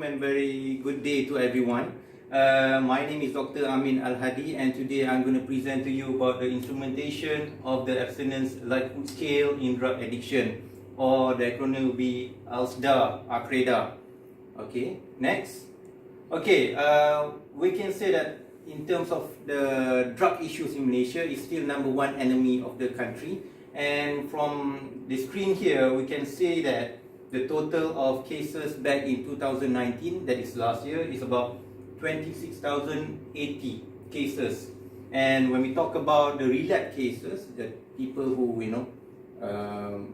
And very good day to everyone. My name is Dr. Amin Al-Haadi, and today I'm going to present to you about the instrumentation of the abstinence likelihood scale in drug addiction, or the acronym will be ALSDA-ACREDA. Okay, next. Okay, we can say that in terms of the drug issues in Malaysia, is still #1 enemy of the country. And from the screen here, we can say that the total of cases back in 2019, that is last year, is about 26,080 cases. And when we talk about the relapse cases, the people who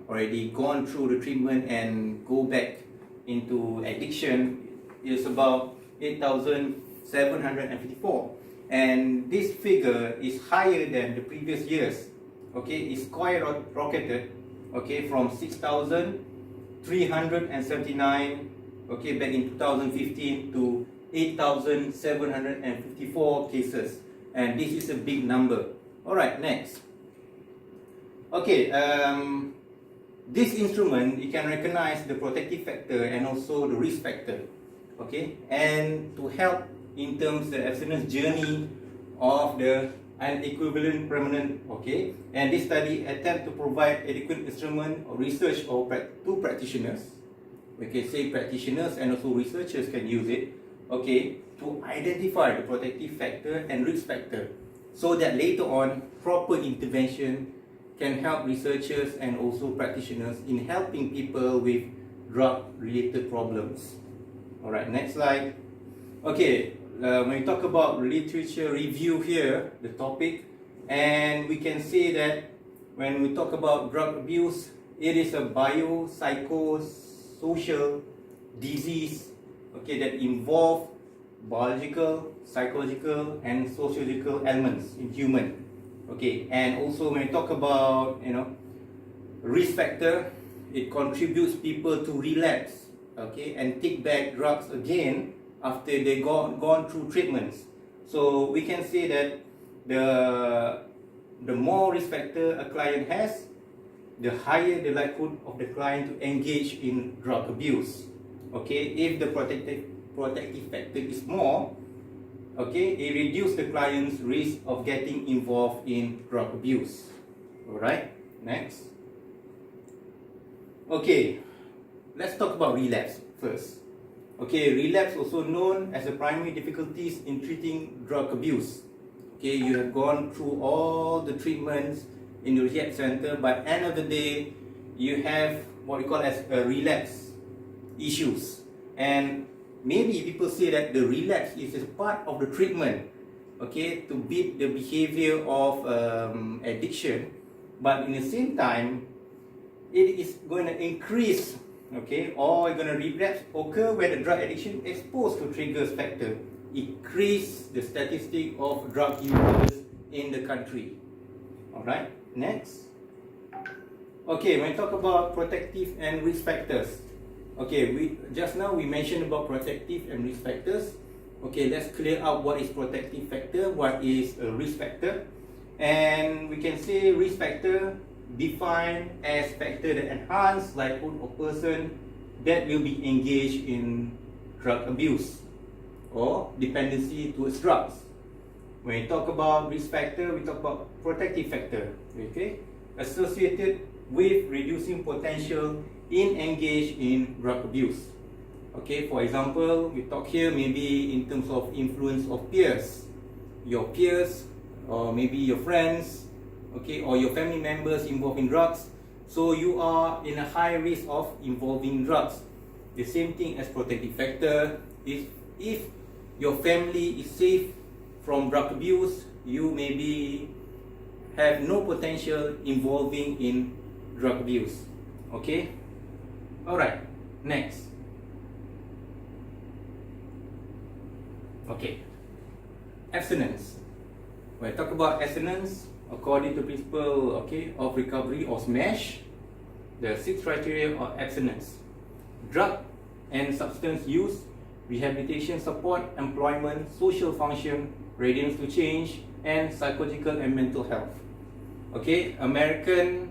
already gone through the treatment and go back into addiction, is about 8,754. And this figure is higher than the previous years. Okay, it's skyrocketed. Okay, from 6,379 okay, back in 2015 to 8,754 cases, and this is a big number. Alright, next. Okay, this instrument, you can recognize the protective factor and also the risk factor. Okay, and to help in terms of the abstinence journey of the equivalent permanent. Okay, and this study attempt to provide adequate instrument or research or to practitioners. We can say practitioners and also researchers can use it. Okay, to identify the protective factor and risk factor, so that later on proper intervention can help researchers and also practitioners in helping people with drug related problems. Alright, next slide. Okay, when we talk about literature review here, the topic, and we can say that when we talk about drug abuse, it is a biopsychosocial disease, okay, that involve biological, psychological, and sociological elements in human. Okay, and also when we talk about risk factor, it contributes people to relapse, okay, and take back drugs again after they gone through treatments. So we can say that the more risk factor a client has, the higher the likelihood of the client to engage in drug abuse. Okay, if the protective factor is more, okay, it reduces the client's risk of getting involved in drug abuse. Alright, next. Okay, let's talk about relapse first. Okay, relapse, also known as the primary difficulties in treating drug abuse. Okay, you have gone through all the treatments in the rehab center, but end of the day, you have what we call as a relapse issues. And maybe people say that the relapse is a part of the treatment, okay, to beat the behavior of addiction, but in the same time, it is going to increase. Okay, or going to relapse occur when the drug addiction exposed to triggers factor increase the statistic of drug users in the country. Alright, next. Okay, when we talk about protective and risk factors, okay, just now we mentioned about protective and risk factors. Okay, let's clear out what is protective factor, what is a risk factor. And we can say risk factor defined as factor that enhance likelihood of person that will be engaged in drug abuse or dependency towards drugs. When we talk about risk factor, we talk about protective factor, okay, associated with reducing potential in engage in drug abuse. Okay, for example, we talk here maybe in terms of influence of peers, your peers, or maybe your friends, okay, or your family members involved in drugs, so you are in a high risk of involving drugs. The same thing as protective factor is if your family is safe from drug abuse, you maybe have no potential involving in drug abuse. Okay, alright, next. Okay, abstinence. When I talk about abstinence, according to principle, okay, of recovery or SMASH, the 6 criteria of abstinence: drug and substance use, rehabilitation support, employment, social function, readiness to change, and psychological and mental health. Okay, American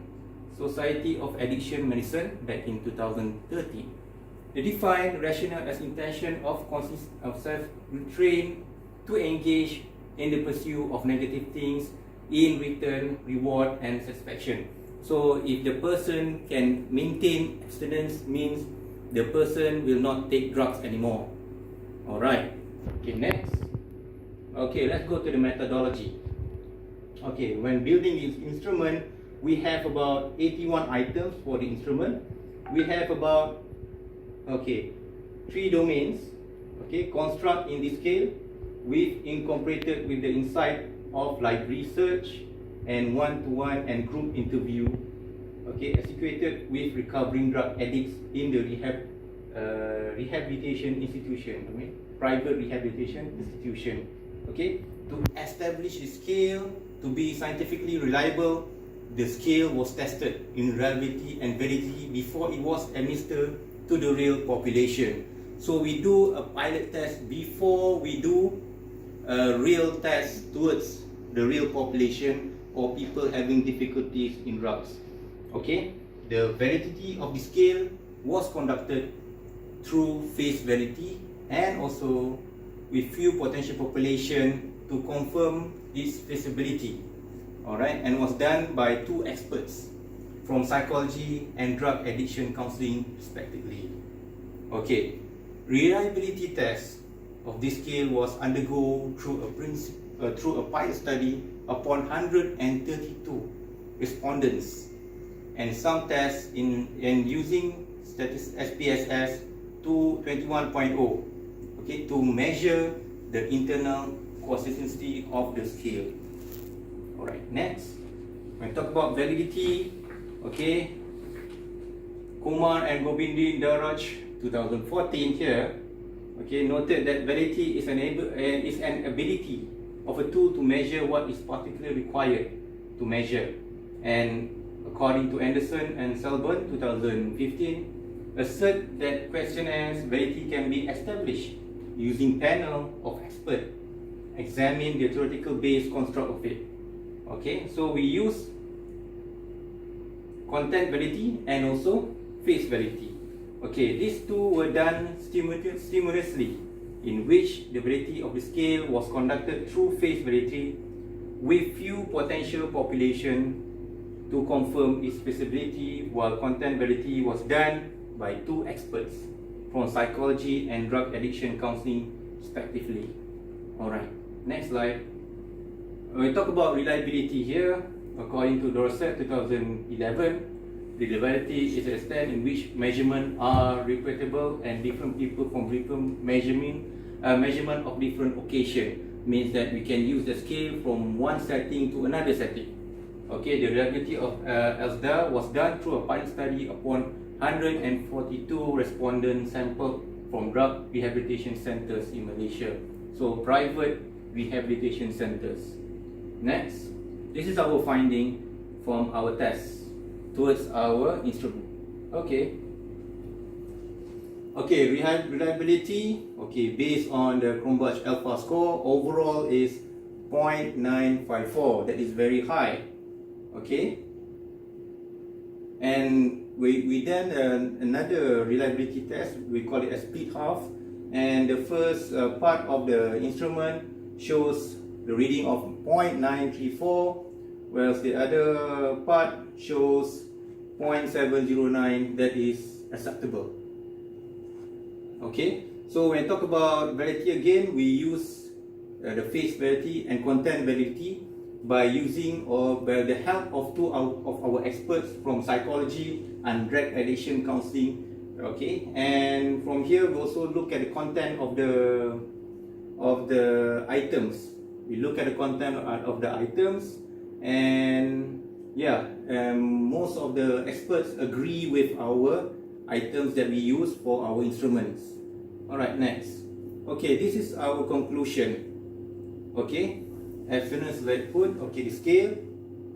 Society of Addiction Medicine back in 2013. They define rational as intention of self-restraint to engage in the pursuit of negative things in return, reward and satisfaction. So if the person can maintain abstinence, means the person will not take drugs anymore. Alright, okay, next. Okay, let's go to the methodology. Okay, when building this instrument, we have about 81 items for the instrument. We have about, okay, 3 domains. Okay, construct in this scale with incorporated with the insight of like research and one-to-one and group interview. Okay, executed with recovering drug addicts in the rehabilitation institution, okay? Private rehabilitation institution. Okay, to establish the scale to be scientifically reliable, the scale was tested in reliability and validity before it was administered to the real population. So we do a pilot test before we do a real test towards the real population or people having difficulties in drugs. Okay, the validity of the scale was conducted through face validity and also with few potential population to confirm its feasibility. Alright, and was done by 2 experts from psychology and drug addiction counseling respectively. Okay, reliability test of this scale was undergo through a pilot study upon 132 respondents, and some tests in using SPSS 221.0, okay, to measure the internal consistency of the scale. Alright, next, when we talk about validity, okay, Kumar and Govindin Daraj 2014 here, okay, noted that validity is an ability of a tool to measure what is particularly required to measure. And according to Anderson and Selborne 2015, assert that questionnaires validity can be established using panel of experts examine the theoretical base construct of it. Okay, so we use content validity and also face validity. Okay, these two were done simultaneously, in which the validity of the scale was conducted through face validity with few potential population to confirm its feasibility, while content validity was done by 2 experts from psychology and drug addiction counseling respectively. Alright, next slide. When we talk about reliability here, according to Dorset 2011, reliability is the extent in which measurements are repeatable and different people from different measurement of different occasion, means that we can use the scale from one setting to another setting. Okay, the reliability of ALSDA was done through a pilot study upon 142 respondent sampled from drug rehabilitation centers in Malaysia. So private rehabilitation centers. Next, this is our finding from our tests towards our instrument. Okay. Okay, reliability, okay, based on the Cronbach alpha score, overall is 0.954. That is very high. Okay. And we done another reliability test, we call it a split half, and the first part of the instrument shows the reading of 0.934, whereas the other part shows 0.709, that is acceptable. Okay, so when I talk about validity again, we use the face validity and content validity by using or by the help of 2 of our experts from psychology and drug addiction counseling. Okay, and from here we also look at the content of the items. We look at the content of the items, and yeah, most of the experts agree with our items that we use for our instruments. Alright, next. Okay, this is our conclusion. Okay, abstinence led food. Okay, the scale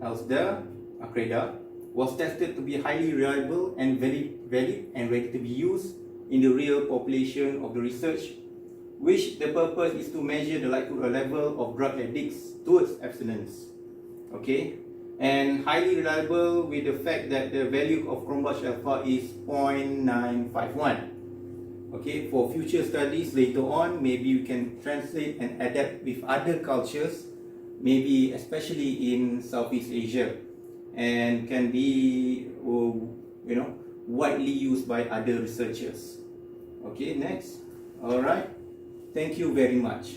ALSDA-ACREDA was tested to be highly reliable and valid and ready to be used in the real population of the research, which the purpose is to measure the likelihood level of drug addicts towards abstinence. Okay, and highly reliable with the fact that the value of Cronbach alpha is 0.951. Okay, for future studies later on, maybe we can translate and adapt with other cultures, maybe especially in Southeast Asia, and can be widely used by other researchers. Okay, next. All right, thank you very much.